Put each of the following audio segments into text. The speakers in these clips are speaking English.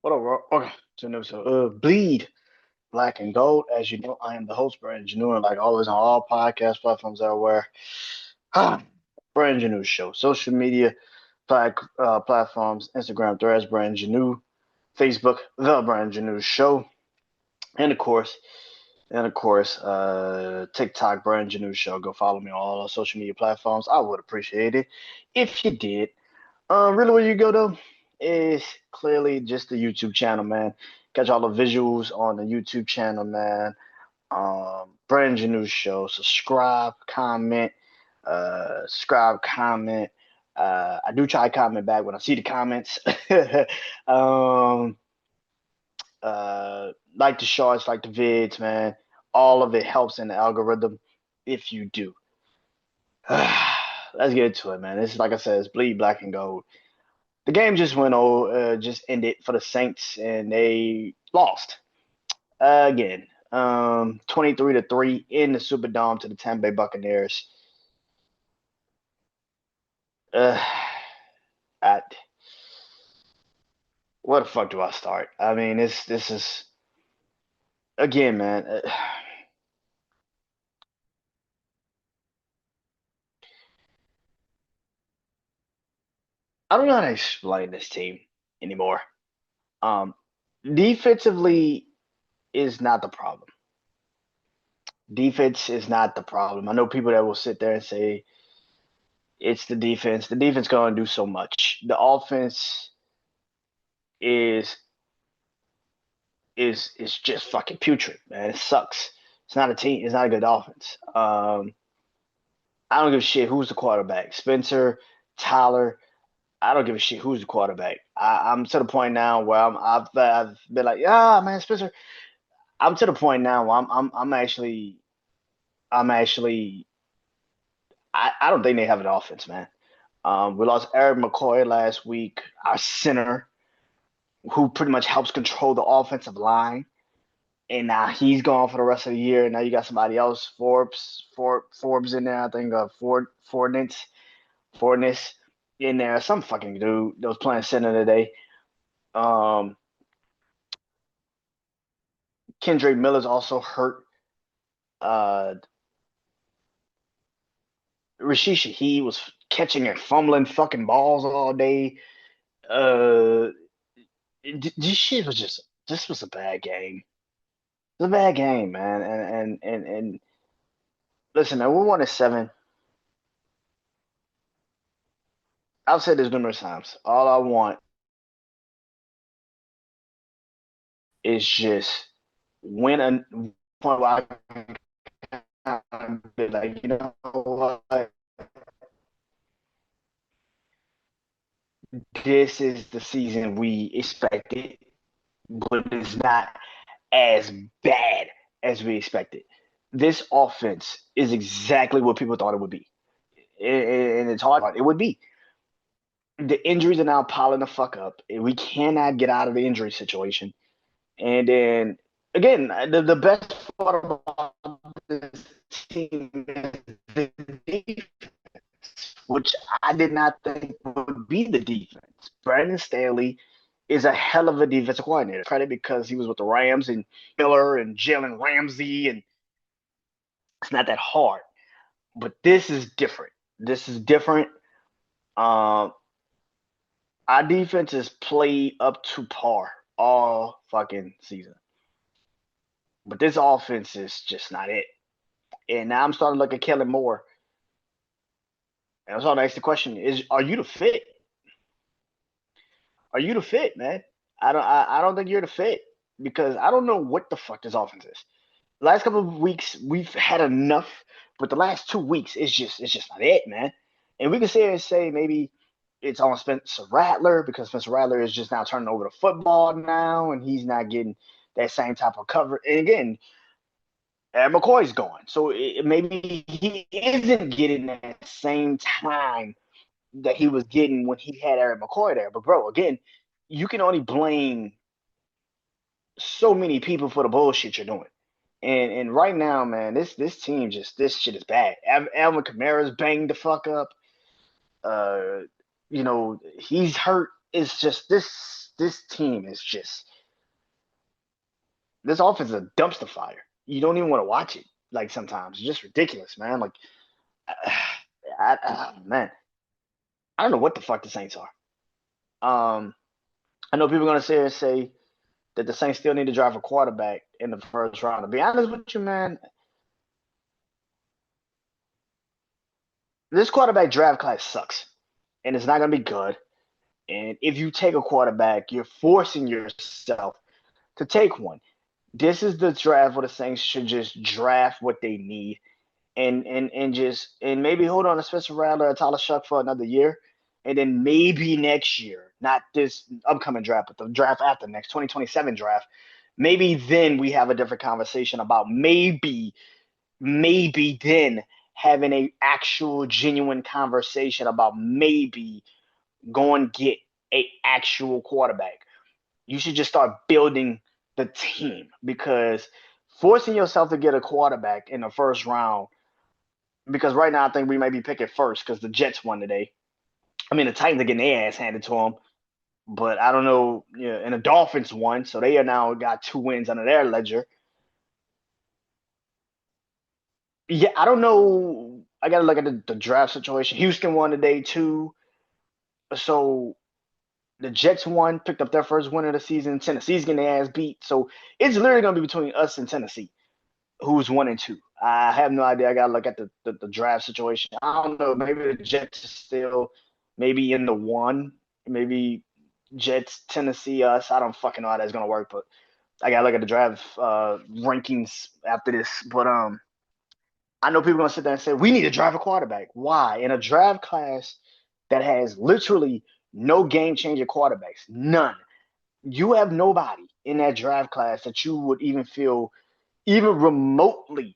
What up, bro? Okay, to an episode of Bleed Black and Gold. As you know, I am the host, BrandonJaneau, and like always on all podcast platforms everywhere. BrandonJaneauShow. Social media platforms, Instagram threads, BrandonJaneau, Facebook, The BrandonJaneauShow, and of course, TikTok, BrandonJaneauShow. Go follow me on all our social media platforms. I would appreciate it if you did. Really, where you go though is clearly just the YouTube channel, man. Catch all the visuals on the YouTube channel, man. Brand new show. Subscribe, comment. I do try to comment back when I see the comments. um, like the shorts, like the vids, man. All of it helps in the algorithm if you do. Let's get into it, man. This is like I said, it's bleed black and gold. The game just ended for the Saints, and they lost again, 23-3 in the Superdome to the Tampa Bay Buccaneers. Uh, I, where the fuck do I start? I mean, this is again, man. I don't know how to explain this team anymore. Um, Defensively is not the problem. Defense is not the problem. I know people that will sit there and say it's the defense. The defense going to do so much. The offense is is just fucking putrid, man. It sucks. It's not a team. It's not a good offense. I don't give a shit who's the quarterback. Spencer, Tyler. I don't give a shit who's the quarterback. I'm to the point now where I've been like, yeah, man, Spencer. I'm to the point now where I'm actually I don't think they have an offense, man. We lost Eric McCoy last week, our center, who pretty much helps control the offensive line. And now he's gone for the rest of the year. Now you got somebody else, Forbes in there. I think Fordness in there. Some fucking dude that was playing center today. Um, Kendrick Miller's also hurt. Uh, Rashid Shaheed was catching and fumbling fucking balls all day. Uh, this shit was just this was a bad game. It was a bad game, man. And listen, man, we're 1-7. I've said this numerous times. All I want is just win a point where I can be like, you know what? This is the season we expected, but it's not as bad as we expected. This offense is exactly what people thought it would be. And it's hard. It would be. The injuries are now piling the fuck up. We cannot get out of the injury situation. And then again, the best part about this team is the defense, which I did not think would be the defense. Brandon Staley is a hell of a defensive coordinator. Credit because he was with the Rams and Miller and Jalen Ramsey, and it's not that hard. But this is different. This is different. Um, our defense has played up to par all fucking season. But this offense is just not it. And now I'm starting to look at Kellen Moore. And I'm starting to ask the question: Is are you the fit? Are you the fit, man? I don't think you're the fit because I don't know what the fuck this offense is. The last couple of weeks we've had enough, but the last 2 weeks it's just not it, man. And we can say maybe it's on Spencer Rattler because Spencer Rattler is just now turning over the football now, and he's not getting that same type of cover. And again, McCoy's gone, so maybe he isn't getting that same time that he was getting when he had Eric McCoy there. But bro, again, you can only blame so many people for the bullshit you're doing. And right now, man, this team just this shit is bad. Alvin Kamara's banged the fuck up. Uh, he's hurt. it's just this team is just this offense is a dumpster fire. You don't even want to watch it. Like sometimes it's just ridiculous, man. Like, man, I don't know what the fuck the Saints are. Um, I know people are gonna say that the Saints still need to draft a quarterback in the first round. To be honest with you, man, this quarterback draft class sucks, and it's not gonna be good. And if you take a quarterback, you're forcing yourself to take one. This is the draft where the Saints should just draft what they need and maybe hold on to Spencer Rattler or Tyler Shuck for another year. And then maybe next year, not this upcoming draft, but the draft after next 2027 draft, maybe then we have a different conversation about maybe then having a actual genuine conversation about maybe going get a actual quarterback. You should just start building the team because forcing yourself to get a quarterback in the first round, because right now I think we may be picking first because the Jets won today. I mean, the Titans are getting their ass handed to them, but I don't know. Yeah, and the Dolphins won, so they are now got 2 wins under their ledger. Yeah, I don't know. I got to look at the draft situation. Houston won today too, so the Jets won, picked up their first win of the season. Tennessee's getting their ass beat, so it's literally gonna be between us and Tennessee, who's 1 and 2. I have no idea. I gotta look at the draft situation. I don't know. Maybe the Jets are still maybe in the one. Maybe Jets, Tennessee, us. I don't fucking know how that's gonna work, but I gotta look at the draft rankings after this. But I know people are gonna sit there and say we need to draft a quarterback. Why? In a draft class that has literally no game changer quarterbacks, none. You have nobody in that draft class that you would even feel even remotely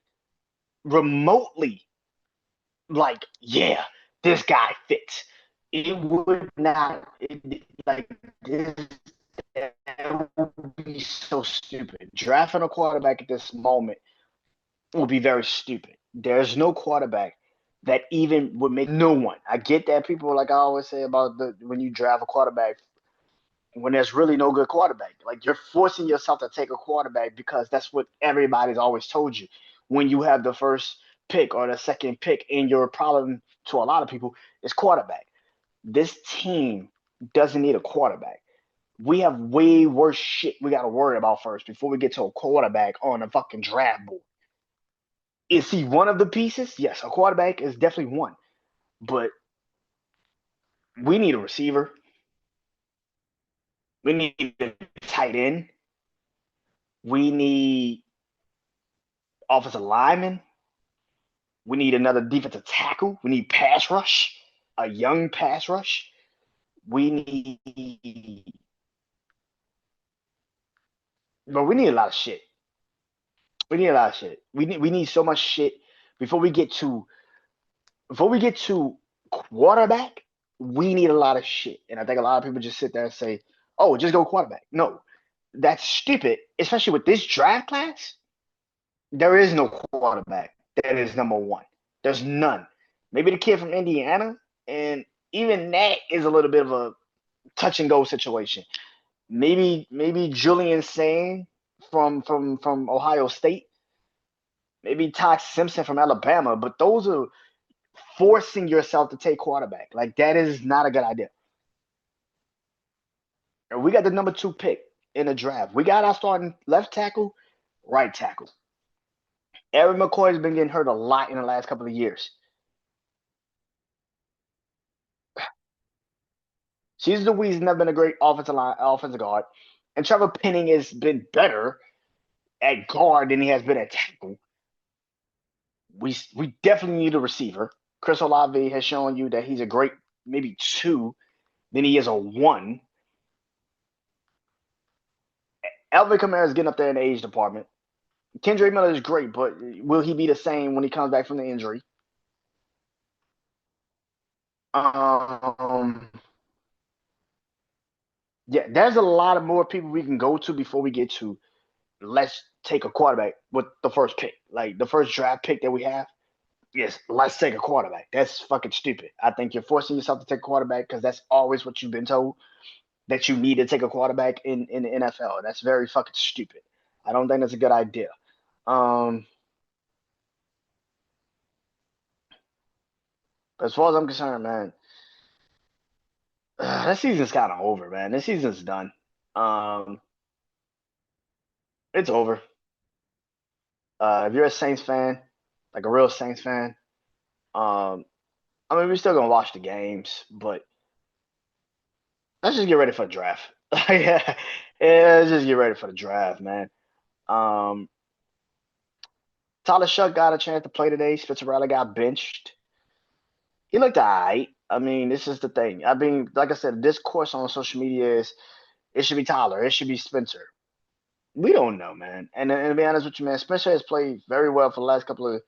like, yeah, this guy fits. It would not like this. It would be so stupid. Drafting a quarterback at this moment would be very stupid. There's no quarterback that even would make no one. I get that people like I always say about the when you draft a quarterback when there's really no good quarterback. Like you're forcing yourself to take a quarterback because that's what everybody's always told you. When you have the first pick or the second pick, and your problem to a lot of people is quarterback. This team doesn't need a quarterback. We have way worse shit we got to worry about first before we get to a quarterback on a fucking draft board. Is he one of the pieces? Yes, a quarterback is definitely one. But we need a receiver. We need a tight end. We need offensive lineman. We need another defensive tackle. We need pass rush, a young pass rush. We need, but we need a lot of shit. We need a lot of shit. We need so much shit before we get to quarterback. We need a lot of shit, and I think a lot of people just sit there and say, "Oh, just go quarterback." No, that's stupid. Especially with this draft class, there is no quarterback that is number one. There's none. Maybe the kid from Indiana, and even that is a little bit of a touch and go situation. Maybe Julian Sane from Ohio State. Maybe Todd Simpson from Alabama. But those are forcing yourself to take quarterback. Like that is not a good idea. And we got the number 2 pick in the draft. We got our starting left tackle, right tackle. Eric McCoy has been getting hurt a lot in the last couple of years. She's Louise never been a great offensive guard. And Trevor Penning has been better at guard than he has been at tackle. We definitely need a receiver. Chris Olave has shown you that he's a great maybe 2, then he is a 1. Alvin Kamara is getting up there in the age department. Kendrick Miller is great, but will he be the same when he comes back from the injury? Um, yeah, there's a lot of more people we can go to before we get to let's take a quarterback with the first pick, like the first draft pick that we have. Yes, let's take a quarterback. That's fucking stupid. I think you're forcing yourself to take a quarterback because that's always what you've been told. that you need to take a quarterback in the NFL. That's very fucking stupid. I don't think that's a good idea. Um, as far as I'm concerned, man, that season's kind of over, man. This season's done. Um, it's over. If you're a Saints fan, like a real Saints fan, um, I mean, we're still gonna watch the games, but let's just get ready for the draft. Yeah, yeah, let's just get ready for the draft, man. Um, Tyler Shuck got a chance to play today. Spencer Rattler got benched. He looked alright. I mean, this is the thing. I mean, like I said, this course on social media is it should be Tyler, it should be Spencer. We don't know, man. And to be honest with you, man, Spencer has played very well for the last couple of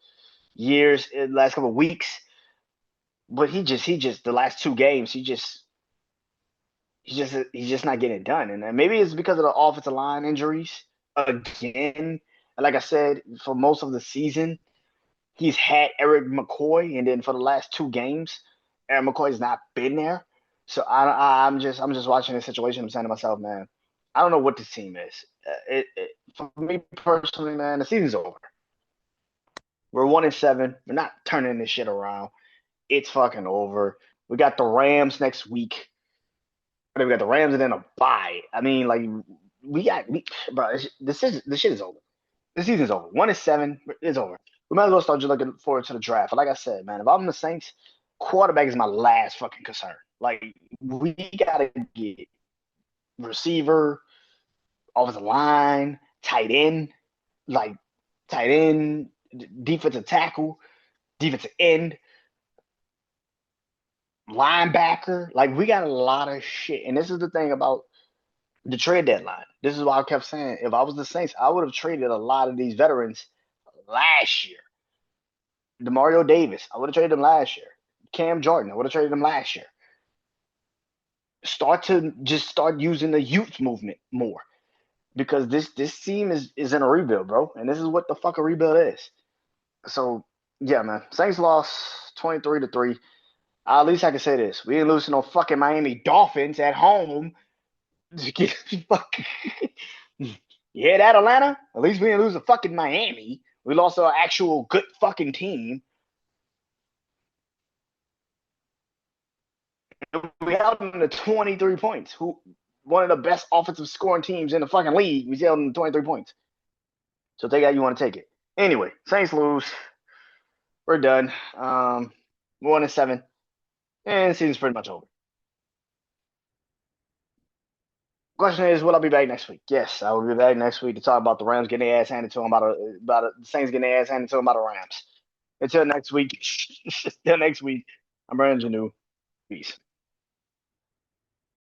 years, last couple of weeks. But he just the last two games, he's just not getting it done. And maybe it's because of the offensive line injuries again. And like I said, for most of the season, he's had Eric McCoy, and then for the last two games, Eric McCoy's not been there. So I'm just watching this situation. I'm saying to myself, man, I don't know what this team is. For me personally, man, the season's over. We're 1-7. We're not turning this shit around. It's fucking over. We got the Rams next week. And then we got the Rams and then a bye. I mean, like bro. This shit is over. The season's over. 1-7. It's over. We might as well start just looking forward to the draft. But like I said, man, if I'm the Saints, quarterback is my last fucking concern. Like we gotta get receiver, offensive line, tight end, like tight end, defensive tackle, defensive end, linebacker. Like we got a lot of shit. And this is the thing about the trade deadline. This is why I kept saying if I was the Saints, I would have traded a lot of these veterans last year. Demario Davis, I would have traded him last year. Cam Jordan, I would have traded him last year. Start using the youth movement more because this team is in a rebuild, bro, and this is what the fuck a rebuild is. So yeah, man, Saints lost 23-3. At least I can say this: we didn't lose to no fucking Miami Dolphins at home. You hear that, Atlanta? At least we didn't lose to fucking Miami. We lost to an actual good fucking team. We held them to 23 points. Who one of the best offensive scoring teams in the fucking league? We held them to 23 points. So take that you want to take it. Anyway, Saints lose. We're done. 1-7. And the season's pretty much over. Question is, will I be back next week? Yes, I will be back next week to talk about the Rams getting their ass handed to them about the Saints getting their ass handed to them by the Rams. Until next week. Until next week. I'm Brandon Janeau. Peace.